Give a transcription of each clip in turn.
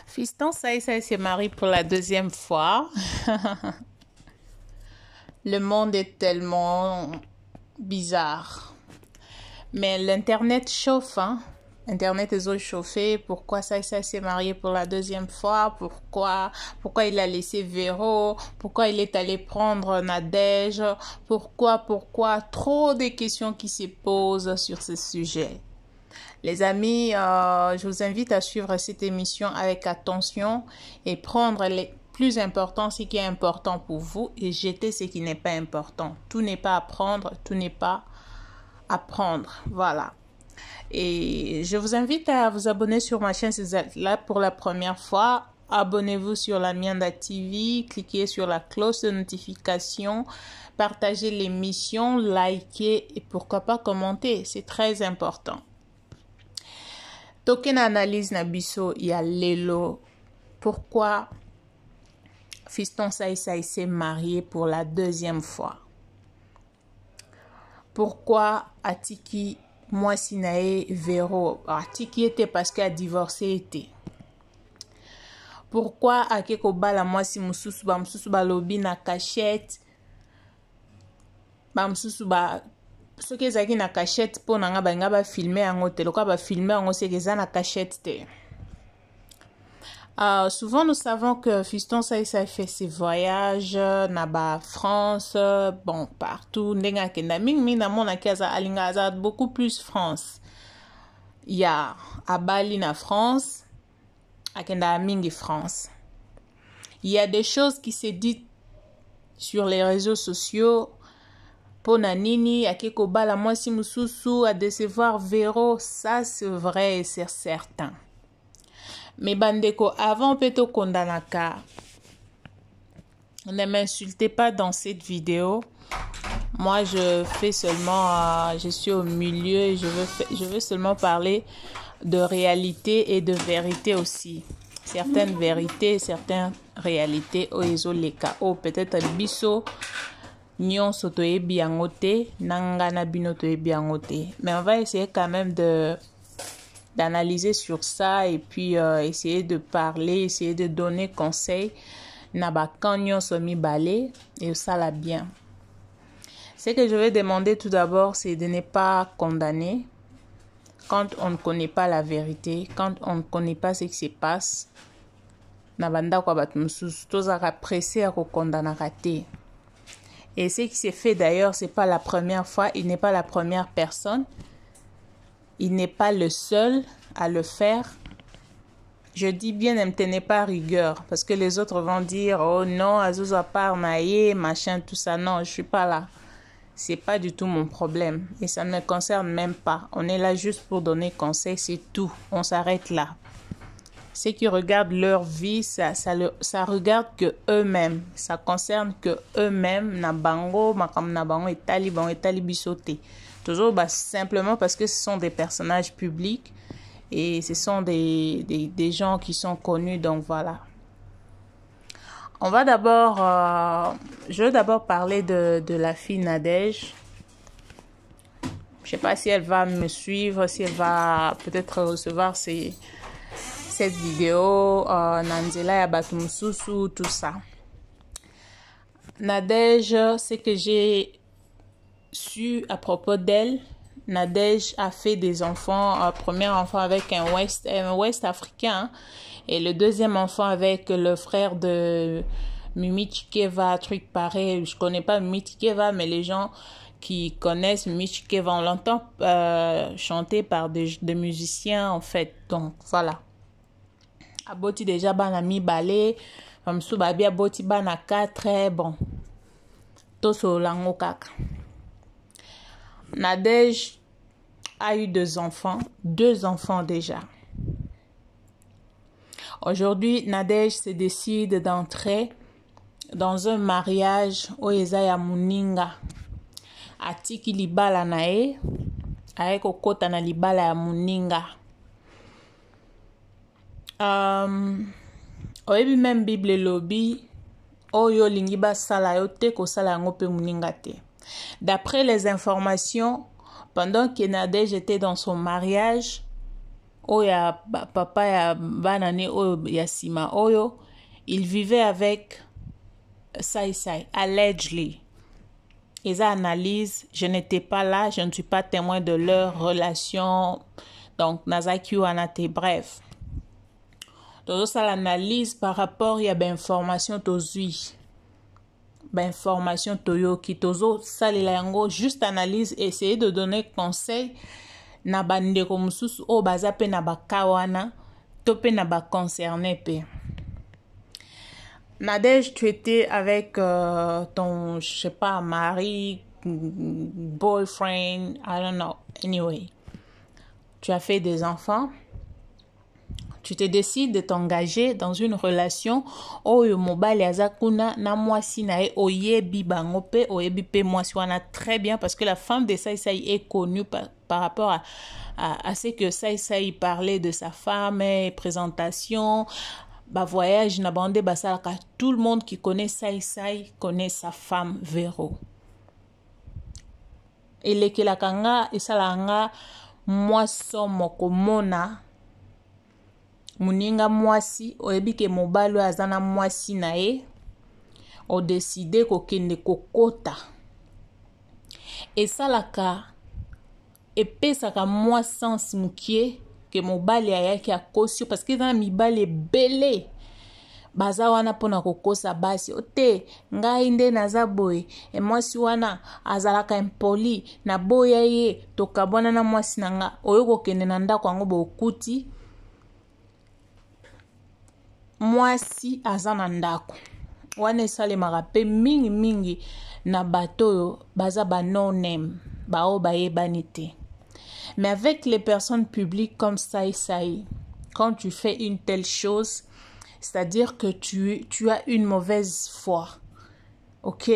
Fiston Saïsaï se marie pour la deuxième fois. Le monde est tellement bizarre. Mais l'Internet chauffe, hein. Internet est chauffé. Pourquoi Saïsaï s'est marié pour la deuxième fois? Pourquoi il a laissé Véro? Pourquoi il est allé prendre Nadège? Pourquoi? Trop de questions qui se posent sur ce sujet. Les amis, je vous invite à suivre cette émission avec attention et prendre les plus importants, ce qui est important pour vous, et jeter ce qui n'est pas important. Tout n'est pas à prendre, tout n'est pas à prendre. Voilà. Et je vous invite à vous abonner sur ma chaîne si vous êtes là pour la première fois. Abonnez-vous sur la Mianda TV, cliquez sur la cloche de notification, partagez l'émission, likez et pourquoi pas commenter. C'est très important. Token analyse na biso ya lelo. Pourquoi Fiston Saïsaï s'est marié pour la deuxième fois? Pourquoi Atiki mwasi na ye Véro? Atiki était parce qu'elle a divorcé était. Pourquoi akeko bala mwasi mususu ba mususu ba lobi na cachette? Ba mususu ba ce que zaki na cachette pour nanga ba nga ba filmer yango te. Loka ba filmer yango c'est que ça na cachette te. Souvent nous savons que Fiston Saïsaï fait ses voyages na ba France, bon partout ndenga kenda ming na mona kaza alinga beaucoup plus France. Il y a à Bali na France, à kenda mingi France. Il y a des choses qui se disent sur les réseaux sociaux. Pona nini akeko bala mwasi mususu à décevoir Véro, ça c'est vrai et c'est certain. Mais bandeko, avant peto kondanaka, ne m'insultez pas dans cette vidéo. Moi je fais seulement, je suis au milieu et je veux seulement parler de réalité et de vérité aussi. Certaines vérités, certaines réalités oezo leka o peut-être biso nyonso toyebi yango te, nanga na bino toyebi yango te. Mais on va essayer quand même d'analyser sur ça et puis essayer de parler, essayer de donner conseil na ba kan nyonso mibale et ça la bien. Ce que je vais demander tout d'abord, c'est de ne pas condamner quand on ne connaît pas la vérité, quand on ne connaît pas ce qui se passe. Na banda kwa batu mususu tozaka pressé à condamner raté. Et ce qui s'est fait d'ailleurs, c'est pas la première fois, il n'est pas la première personne. Il n'est pas le seul à le faire. Je dis bien, ne me tenez pas rigueur, parce que les autres vont dire, oh non, Azouz à part naïe, machin, tout ça. Non, je suis pas là. C'est pas du tout mon problème. Et ça ne me concerne même pas. On est là juste pour donner conseil, c'est tout. On s'arrête là. Ceux qui regardent leur vie, ça regarde que eux-mêmes. Ça concerne que eux-mêmes. Na bango, makam na bango, etali bisoté. Toujours simplement parce que ce sont des personnages publics et ce sont des gens qui sont connus. Donc voilà. On va d'abord, je veux d'abord parler de la fille Nadège. Je sais pas si elle va me suivre, si elle va peut-être recevoir cette vidéo, Nanzela Yabatumususu, tout ça. Nadège, ce que j'ai su à propos d'elle, Nadège a fait des enfants, premier enfant avec un Ouest africain, et le deuxième enfant avec le frère de Mimi Chikeva, truc pareil. Je connais pas Mimi Chikeva, mais les gens qui connaissent Mimi Chikeva, on l'entend chanter par des musiciens en fait. Donc voilà. Aboti déjà bana mi balé, famsu babi aboti bana 4, bon. Toso lango kaka. Nadège a eu 2 enfants déjà. Aujourd'hui, Nadège se décide d'entrer dans un mariage au Ezaya Muninga. Atiki libala nae, avec okota na libala ya Muninga. Oyebi même Bible lobby oyo lingi ba sala yo te ko sala yango pe Muninga te. D'après les informations, pendant que Nadège était dans son mariage oya papa ya banane oyo ya sima oyo, il vivait avec Sai Sai, allegedly. Et ça analyse, je n'étais pas là, je ne suis pas témoin de leur relation. Donc, Nazaki Wanate, bref. Donc, ça l'analyse par rapport, il y a ben information tozui. Ben information toyo ki tozo, ça les lango, juste analyse, essayer de donner conseil. Na bande comme sous o baza pe na ba kawana, tope na ba concerné pe. Nadège, tu étais avec ton, je sais pas, mari, boyfriend, I don't know. Anyway, tu as fait des enfants. Tu te décides de t'engager dans une relation oyo mobile azakuna na mwasi na e oyebi bango pe oyebi pe mwasi wana très bien parce que la femme de Sai Sai est connue par rapport à ce que Sai Sai parlait de sa femme et présentation. Bah voyage na bande basalaka, tout le monde qui connaît Sai Sai connaît sa femme Vero. Et lekela kanga esalanga mwaso moko mona muninga mwasi oyebi ke mobalo azana mwasi na ye o décider ko kende kokota esalaka epesaka mwa sens mukie que mobali ayaki akosio parce que dans mibali belé baza wana pona kokosa basi ote ngai nde naza boye e mwasi wana azalaka impoli na boya ye tokabwana na mwasi nanga oyo kokende na ndako yango bokuti mwasi aza na ndako wana esalemaka pe mingi na bato oyo baza ba no name bao bayebani te. Mais avec les personnes publiques comme Sai Sai, quand tu fais une telle chose, c'est-à-dire que tu as une mauvaise foi. Ok?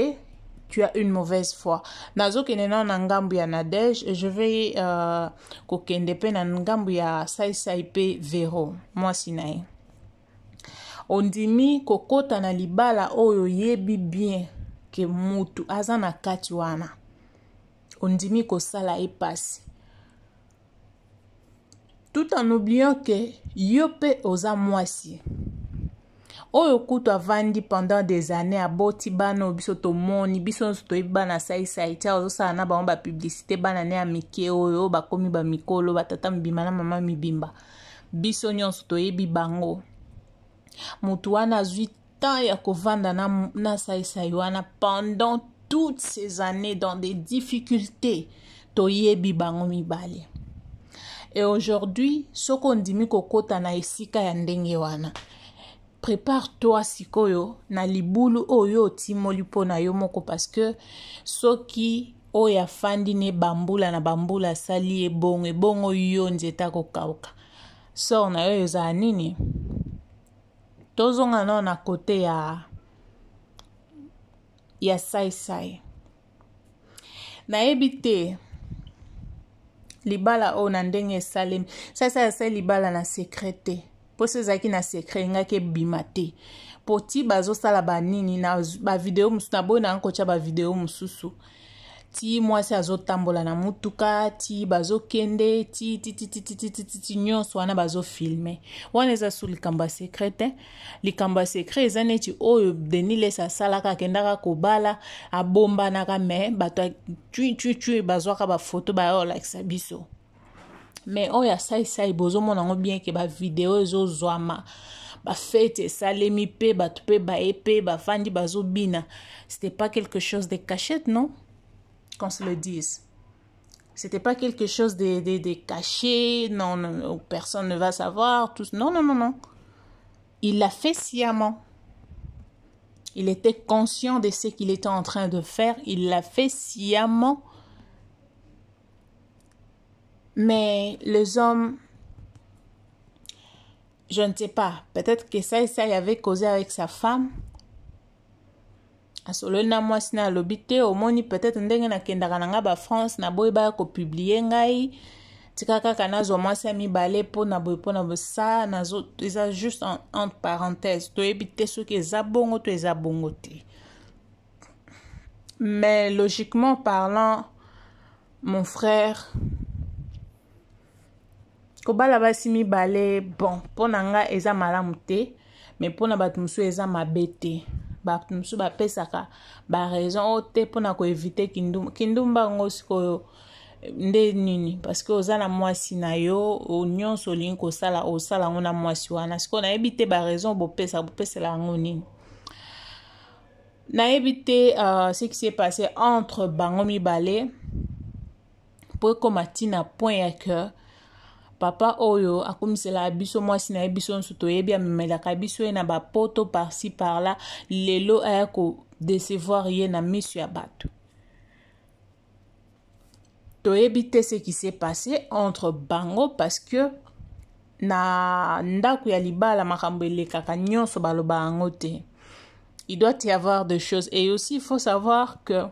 Tu as une mauvaise foi. Nazo kenena na ngambu ya Nadège, je vais kokende pe na ngambu ya Sai Sai pe Vero, moi sinae. Ondimi kokota na libala oyo yebi bien ke mutu azana kati wana. Ondimi kosala epasi. Tout en oubliant que yope oza mwasi. Oyo kutu avandi pendant des années à boti bana biso to moni biso to ibana Sai Sai tia ozo sa na ba publicité bana ne amike oyo ba komi ba mikolo ba tata mbima na mama mibimba. Biso nyonso to yebi bango. Mutu wana zui temps ya kovanda na Sai Sai wana pendant toutes ces années dans des difficultés to yebi bango mibale. Et aujourd'hui, ce qu'on dit kokota na esika ya ndenge wana. Prépare-toi sikoyo na libulu oyo timoli pona yo moko parce que soki oya fandi ne bambula na bambula sali ebongo yo nzeta kokauka. So na yo za nini? Tozonga na kote ya Sai Sai. Na ebite libala o na ndenge salem ça libala na secrete po sezaki na secret ngake bimate poti bazo sala banini na ba video musu na bona nkocha ba video mususu ti mwasi azotambola na mutuka ti bazo kende ti nyonso wana bazo filmer wana eza su likamba secret likamba secret eza neti oyo denile sa salaka kendaka kobala abomba naka me bato tu bazwaka ba photo ba yo like sabiso mais oya Sai Sai bozo mona ngo bien ke ba video ezo zwama ba fete salemi pe bato pe ba epe ba fandi bazo bina c'était pas quelque chose de cachette non qu'on se le dise. C'était pas quelque chose de caché, non, personne ne va savoir, tout. Non. Il l'a fait sciemment. Il était conscient de ce qu'il était en train de faire. Il l'a fait sciemment. Mais les hommes, je ne sais pas. Peut-être que ça avait causé avec sa femme. Asolo na mwasi na lobite omoni peut-être ndenge na kendaka nanga ba France na boy ba ko publier ngai tikaka kana zo mwasi ami balé po na boy po na ça nazo eza juste entre parenthèses to ebite ce que za bongo to eza bongo te. Mais logiquement parlant mon frère Kobala basi mibale, bon, pona nga eza malamu te, mais pona bato musu eza mabe te. Bato musu bapesaka ba raison te pona ko éviter kindumba. Kindumba ngo sikoyo nde nini, parce que oza na mwasi na yo, nyonso olingi kosala osala ngo na mwasi wana. Siko na yebi te ba raison bopesela ngo nini. Na yebi te ce qui s'est passé entre bango mibale pour koma tina point ya que papa oyo akomisela biso mwasi na biso nso toyebi amemelaka biso na ba poto par-ci par-là, lelo aya ko décevoir ye na misu ya bato. Toyebi te ce qui s'est passé entre bango parce que na ndako ya libala makambo elekaka nyonso baloba yango te. Il doit y avoir des choses. Et aussi, il faut savoir que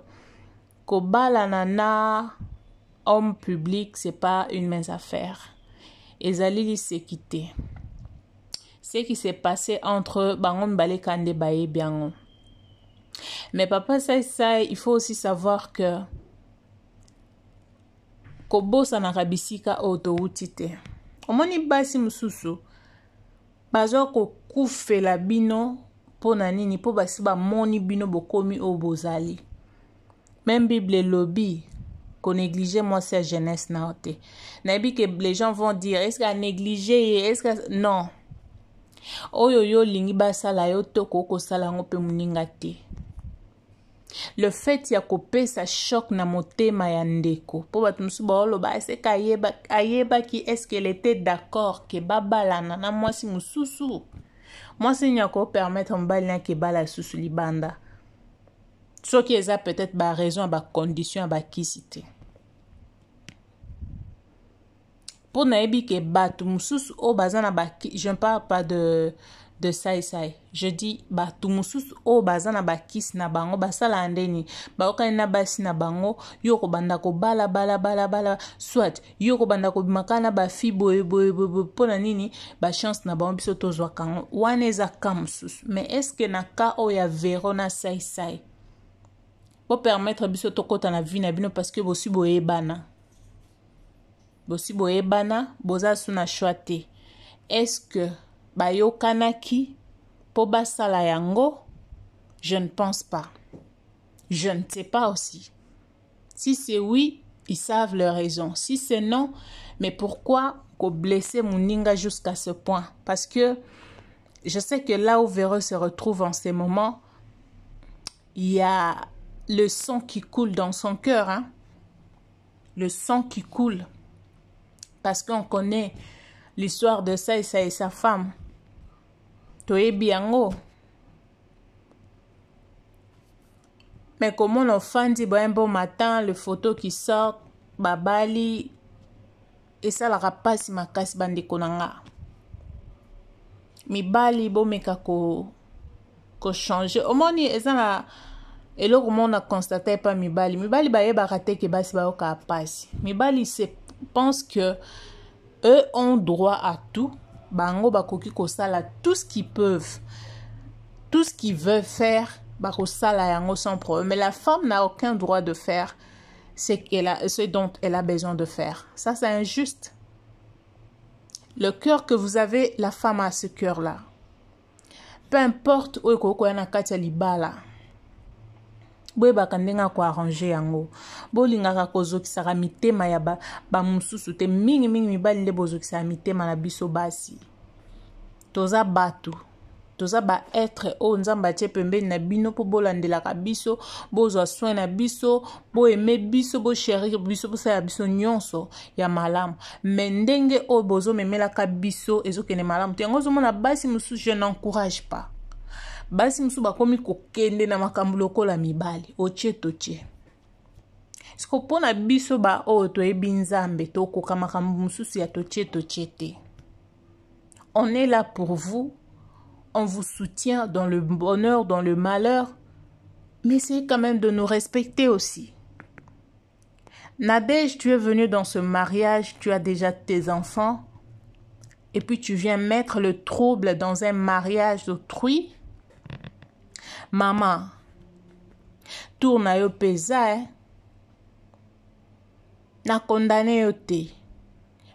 kobala nana homme public, c'est pas une mince affaire. Ezalili s'est quitté. Ce qui s'est passé entre bango mbale kande baye biango. Mais papa ça, il faut aussi savoir que kobosa na kabisika oto utite. Omoni basi mususu bazo ko kufela bino pona nini po basi ba moni bino bokomi o bozali. Même Bible lobby qu'on négligeait moi sa jeunesse naote. Nabi que les gens vont dire est-ce qu'à négliger, est-ce que non. Oyo yo lingi ba sala yo toko ko sala ngo pe muninga te. Le fait ya kopé ça choque na motema ya ndeko. Po batu musu ba oloba est-ce ayeba ki est-ce qu'elle était d'accord que babalana na mwasi mususu. Moi c'est nya ko permettre mbali na ke bala susu libanda. Ce qui est peut-être ba raison ba condition ba kisite. Pour naebi ke batu mususu o bazana ba je ne parle pas de sai. Je dis batu mususu o bazana ba kis na bango basala ndeni ba okani na basi na bango yoko banda ko bala soit yoko banda ko makana ba fi boye pona nini ba chance na bango biso tozwa kango wana eza kamsusu. Mais est-ce que na ka o ya verona sai pour permettre biso tokota na vie na bino parce que bosi boye bana boza suna choite. Est-ce que bayo kanaki po basala yango? Je ne pense pas. Je ne sais pas aussi. Si c'est oui, ils savent leur raison. Si c'est non, mais pourquoi qu'on blesser Mouninga jusqu'à ce point? Parce que je sais que là où Véro se retrouve en ces moments, il y a le sang qui coule dans son cœur. Hein? Le sang qui coule. Parce qu'on connaît l'histoire de ça et sa femme. Toye biango. Mais comment on fait un bon matin, le photo qui sort, babali, et ça la rapace ma casse bande konanga. Mi bali bo meka ko changer. Au moins et ça la et là comment on a constaté pas mi bali ba ye ba raté que basi ba ka passe. Mi bali c'est pense que eux ont droit à tout. Bango bakoki ko sala tout ce qu'ils peuvent. Tout ce qu'ils veulent faire, bako sala yango sans problème. Mais la femme n'a aucun droit de faire ce dont elle a besoin de faire. Ça c'est injuste. Le cœur que vous avez, la femme a ce cœur-là. Peu importe où koko yana katia libala. Boye bakandenga ko arranger yango bolingaka kozokisaka mitema ya ba mususu te mingi mibali nde bozokisaka mitema na biso basi toza batu toza ba être o nzamba tie pembeni na bino po bolandelaka biso bozwa soin na biso bo aimer biso bo chérir biso bo sala biso nyonso ya malamu mais ndenge o bozo memelaka biso ezokene malamu te yango zomona basi mususu je n'encourage pas. Basi musu bakomi kokende na makambo lokola mibali oche toche. Siko pona biso ba o toyebi nzambe tokoka makambo mususu ya toche te. On est là pour vous. On vous soutient dans le bonheur, dans le malheur. Mais c'est quand même de nous respecter aussi. Nadège, tu es venu dans ce mariage, tu as déjà tes enfants. Et puis tu viens mettre le trouble dans un mariage d'autrui. Maman, tourne yo pesa, na condamné yo te.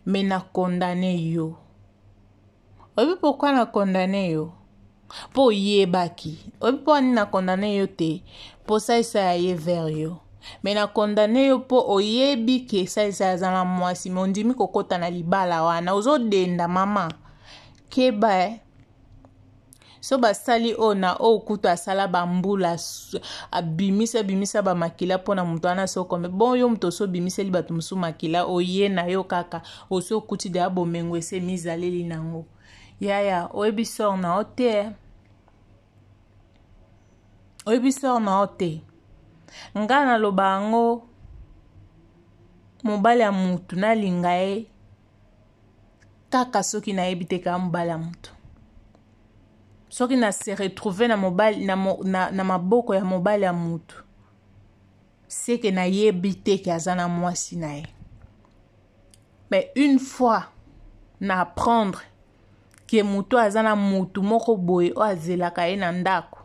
mais na condamné yo. Obi pourquoi na condamné yo? Po yebaki. Obi po ani na condamné yo te. Po sa ye vers yo. Mais na condamné yo po oyebi ke sa zala mwasi. Mais ondimi kokota na libala wana. Ozo denda mama. Keba so basali ona o kutu asala bambula bimisa ba makila pona mutu ana so comme bon yo muto so bimiseli batu musu makila oye na yo kaka oso kuti de abomengo ese mizaleli nango yaya oebisor na ote nga na lobango mobali ya mutu na lingae kaka soki na ebite ka mobali ya mutu soki na se retrouver na mobali na maboko ya mobali ya mutu c'est que na yebite ke azana mwasi na ye. Mais une fois na apprendre que mutu azana mutu moko boye o azelaka ye na ndako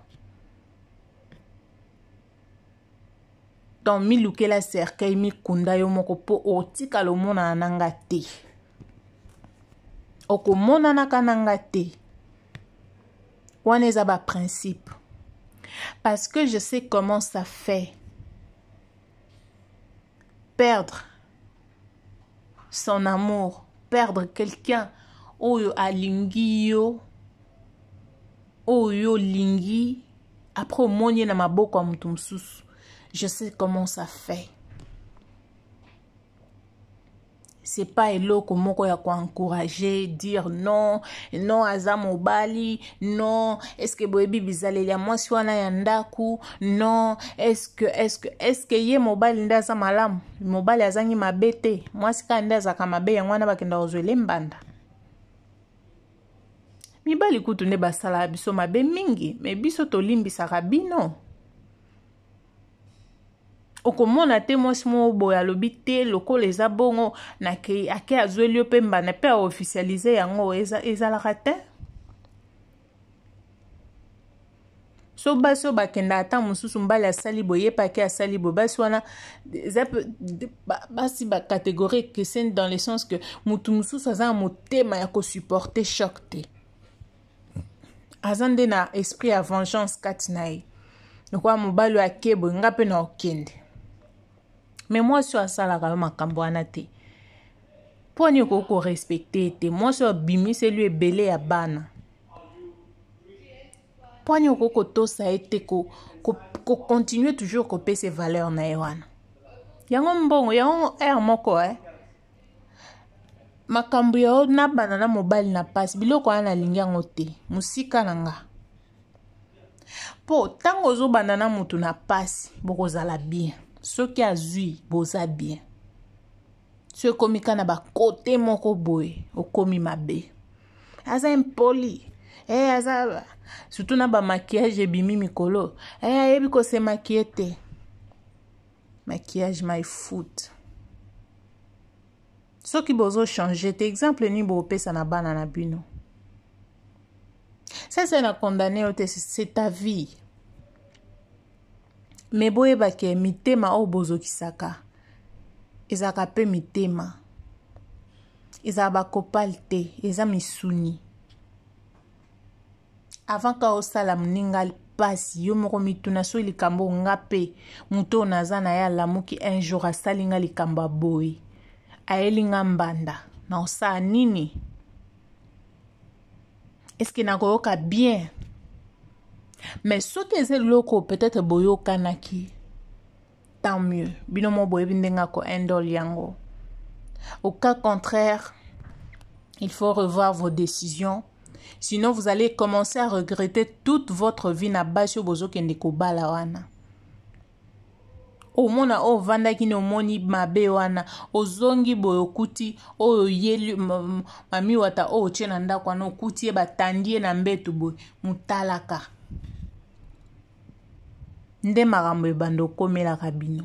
donc milukela cercueil mikunda yo moko po otika lomona nanga te okomona nanga te wana eza ba principe parce que je sais comment ça fait perdre son amour, perdre quelqu'un oyo alingi yo oyo lingi après omoni na maboko ya mutu mususu. Je sais comment ça fait. C'est pas eloko moko ya ko encourager dire non aza mobali non est-ce que boyebi bizaleli ya mwasi wana ya ndaku non est-ce que ye mobali nda za malamu mobali azangi mabete mwasi ka nda za kamabe ya mwana bakenda ozwele mbanda mibali kutu ne basala biso mabe mingi mais biso tolimbisaka bino okomona te mwasi mo boya lobi te lokola eza bongo na ke ake azweli yo pe mbana pe officialiser yango ezalaka te so basi bakenda ata mosusu mbali asali boye pake asali bo basi wana basi ba catégorie que c'est dans le sens que mutu mosusu aza motema ya ko supporter choc te azande na esprit ya vengeance kati na ye lokwa mobali akebo nga pe na okende. Mais moi, je suis à ça, la makambo wana te. Pour ni ko respecter te. Moi, je suis bimi, c'est lui belé à bana. Pour ni ko to ça été ko continuer toujours copier ses valeurs na wana. Yango mbongo, yango moko makambo ya na bana na mobile na passe biloko ana lingi ngo te. Musika nanga. Po tango zo bana na mutu na passe boko zala bien. Ce qui a zui boza bien. Ce komi kana ba côté moko boy o komi mabe. Aza impoli. Aza surtout na ba maquillage bimi mikolo. Yebi ko se maquillete. Maquillage my foot. Ce qui bozo changer te exemple ni bo pesa na bana na bino. Ça c'est na condamné c'est ta vie. Mais boye bake mitema o bozo kisaka. Ezaka pe mitema. Eza ba kopalte, eza misuni. Avant ka osala mninga pasi yo moko mituna so likambo ngape muto naza na ya lamuki un jour asalinga likamba boy. Aelinga mbanda. Na osa nini? Est-ce que na koyoka bien? Mais ce que c'est loko peut-être boyo kanaki tant mieux binomo boye bindenga ko endol yango. Au cas contraire il faut revoir vos décisions sinon vous allez commencer à regretter toute votre vie na basio bozo kende ko bala wana o mona o vanda kino moni mabe wana ozongi boyo kuti o yeli mami wata o chena ndako wana okuti e batandie na mbetu boy mutalaka nde makambo ebando komela kabino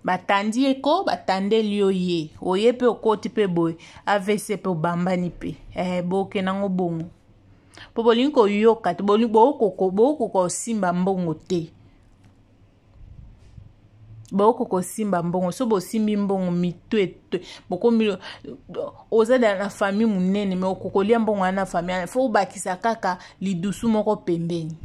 batandi eko batande liyo ye oye pe okoti pe boy AVC pe obambani pe boke nango bongo po bolinko yoka te bolinko boko simba mbongo te boko simba mbongo so bo simbi mbongo mitwe boko milo oza dans la famille munene mais okokolia mbongo na famille faut bakisa kaka lidusu moko pembeni.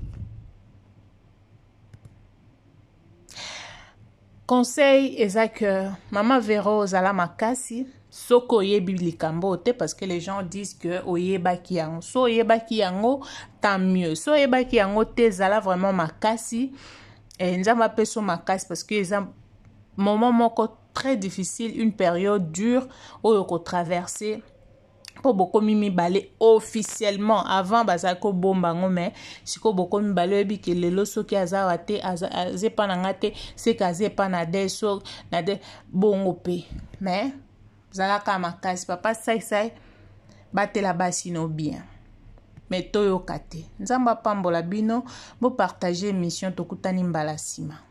Conseil eza que Mama Vero ozala makasi soko oyebi likambo te parce que les gens disent que oyebaki yango. So oyebaki yango tant mieux. So oyebaki yango te zala vraiment makasi et nzamba peso makasi parce que eza moment moko très difficile, une période dure oyo ko traverser pour beaucoup mimi balé officiellement avant bazako bombango mais siko beaucoup mimi balé bi ke lelo soki azawate azepa na ngate c'est kazepa na deso na de bongo pe mais zalaka makasi papa sai batela basi no bien mais toyo kate nzamba pambola bino bo partager mission tokutani mbala sima.